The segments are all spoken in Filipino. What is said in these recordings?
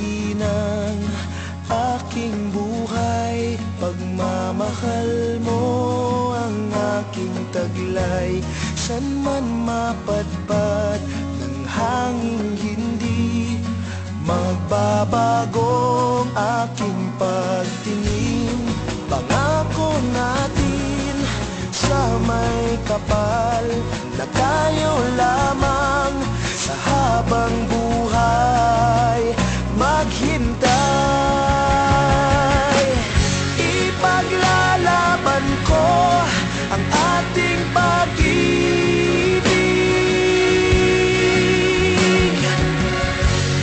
bahagi ng aking buhay. Pagmamahal mo ang aking taglay, san man mapadpad ng hangin hindi magbabago ang aking pagtingin. Pangako natin sa may kapal na tayo lamang sa habang buhay maghintay. Ipaglalaban ko ang ating pag-ibig.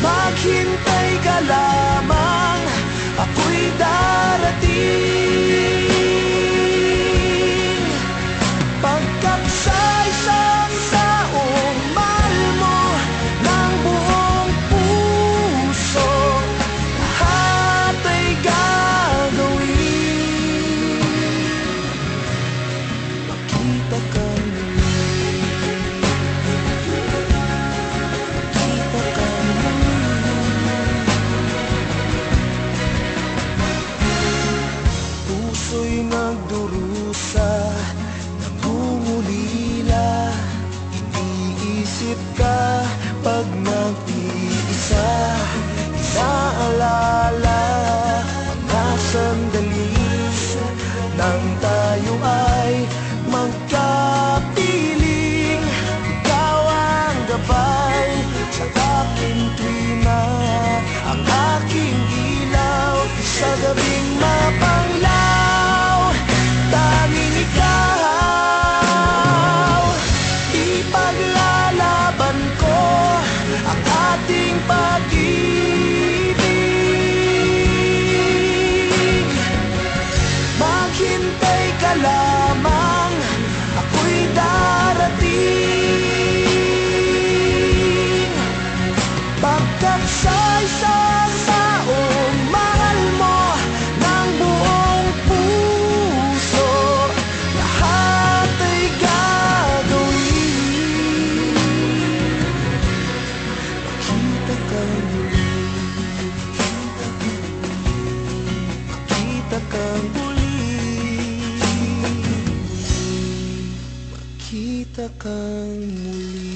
Maghintay ka lamang, ako'y darating. Pagkapsaysang taong mahal mo ng buong puso, lahat ay gagawin. Makita ka muli, makita ka muli. Puso'y nagdurusa, nangungulila, iniisip ka pag nag-iisa. Inaalala mga sandali nang tayo ay magkapiling. Ikaw ang gabay sa aking tuwina, ang aking ilaw sa gabing mapanglaw. Tanging ikaw, ipaglalaban ko ang ating pag-ibig. Maghintay ka lamang, ako'y darating. Pagkapsaysang taong mahal mo ng buong puso, lahat ay gagawin. Makita ka muli, makita ka muli, makita ka muli.